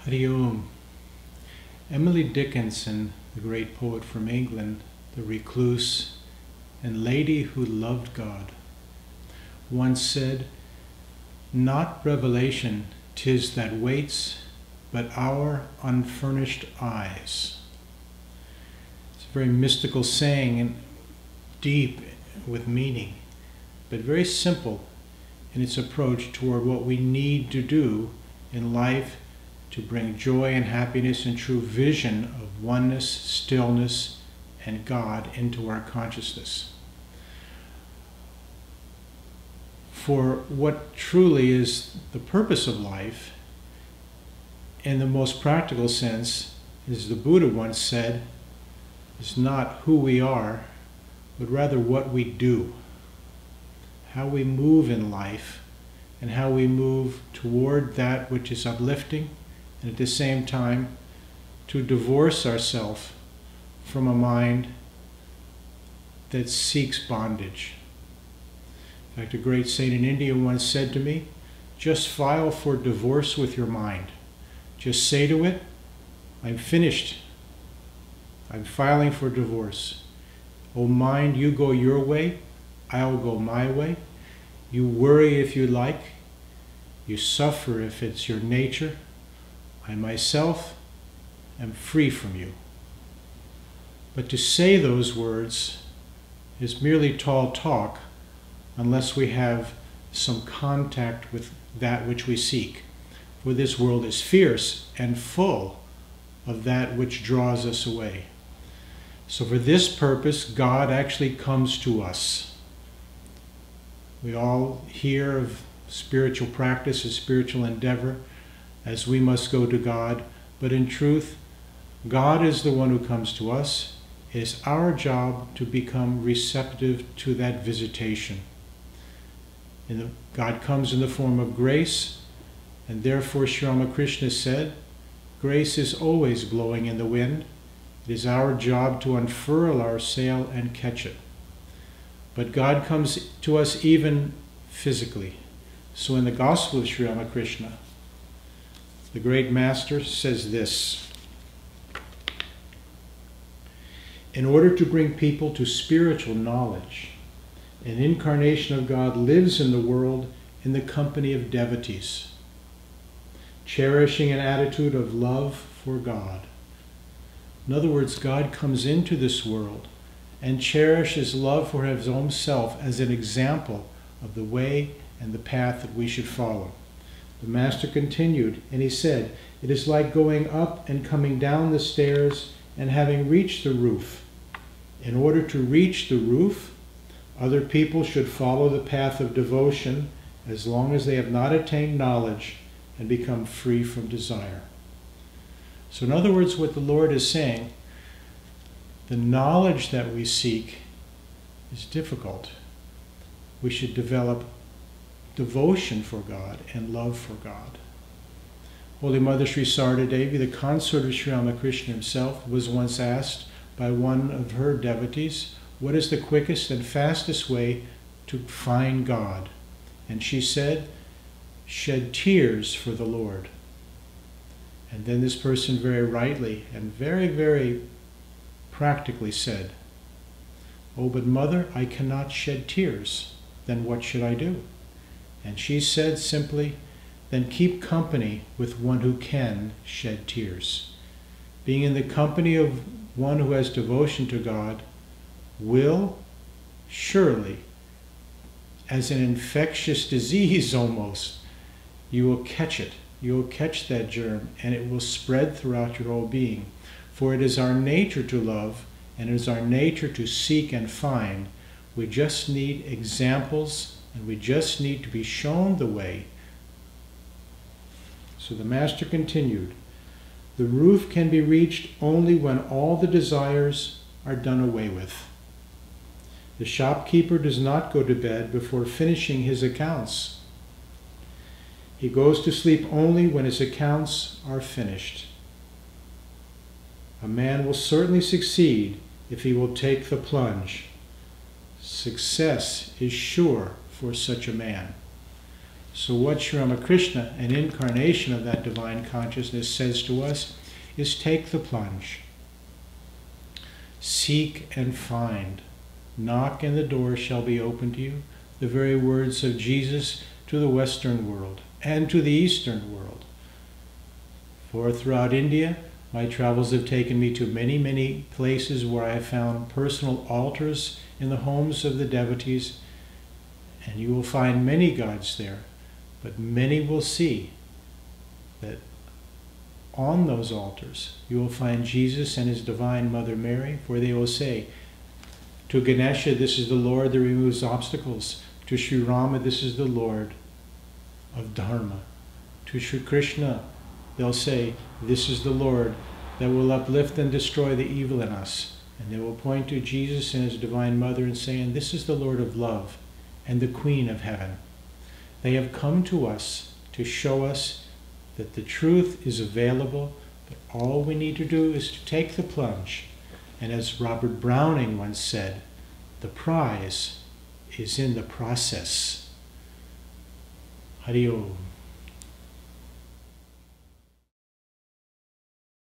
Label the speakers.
Speaker 1: Hari Om. Emily Dickinson, the great poet from England, the recluse and lady who loved God, once said, "Not revelation 'tis that waits, but our unfurnished eyes." It's a very mystical saying and deep with meaning, but very simple in its approach toward what we need to do in life to bring joy and happiness and true vision of oneness, stillness, and God into our consciousness. For what truly is the purpose of life, in the most practical sense, as the Buddha once said, is not who we are, but rather what we do. How we move in life, and how we move toward that which is uplifting, and at the same time to divorce ourselves from a mind that seeks bondage. In fact, a great saint in India once said to me, just file for divorce with your mind. Just say to it, I'm finished. I'm filing for divorce. Oh mind, you go your way, I'll go my way. You worry if you like. You suffer if it's your nature. I myself am free from you. But to say those words is merely tall talk unless we have some contact with that which we seek. For this world is fierce and full of that which draws us away. So for this purpose, God actually comes to us. We all hear of spiritual practice, a spiritual endeavor, as we must go to God, but in truth, God is the one who comes to us. It is our job to become receptive to that visitation. God comes in the form of grace, and therefore Sri Ramakrishna said, grace is always blowing in the wind. It is our job to unfurl our sail and catch it. But God comes to us even physically. So in the Gospel of Sri Ramakrishna, the great master says this: in order to bring people to spiritual knowledge, an incarnation of God lives in the world in the company of devotees, cherishing an attitude of love for God. In other words, God comes into this world and cherishes love for his own self as an example of the way and the path that we should follow. The master continued, and he said, it is like going up and coming down the stairs and having reached the roof. In order to reach the roof, other people should follow the path of devotion as long as they have not attained knowledge and become free from desire. So in other words, what the Lord is saying, the knowledge that we seek is difficult. We should develop devotion for God and love for God. Holy Mother Sri Sarada Devi, the consort of Sri Ramakrishna himself, was once asked by one of her devotees, what is the quickest and fastest way to find God? And she said, shed tears for the Lord. And then this person very rightly and very, very practically said, oh, but Mother, I cannot shed tears. Then what should I do? And she said simply, then keep company with one who can shed tears. Being in the company of one who has devotion to God will surely, as an infectious disease almost, you will catch it. You will catch that germ and it will spread throughout your whole being. For it is our nature to love and it is our nature to seek and find. We just need examples and we just need to be shown the way. So the master continued, the roof can be reached only when all the desires are done away with. The shopkeeper does not go to bed before finishing his accounts. He goes to sleep only when his accounts are finished. A man will certainly succeed if he will take the plunge. Success is sure for such a man. So what Sri Ramakrishna, an incarnation of that divine consciousness, says to us is take the plunge. Seek and find. Knock and the door shall be opened to you. The very words of Jesus to the Western world and to the Eastern world. For throughout India, my travels have taken me to many, many places where I have found personal altars in the homes of the devotees, and you will find many gods there, but many will see that on those altars you will find Jesus and his Divine Mother Mary, for they will say, to Ganesha, this is the Lord that removes obstacles. To Sri Rama, this is the Lord of Dharma. To Sri Krishna, they'll say, this is the Lord that will uplift and destroy the evil in us. And they will point to Jesus and his Divine Mother and say, and this is the Lord of love and the Queen of heaven. They have come to us to show us that the truth is available, but all we need to do is to take the plunge. And as Robert Browning once said, the prize is in the process. Hari Om.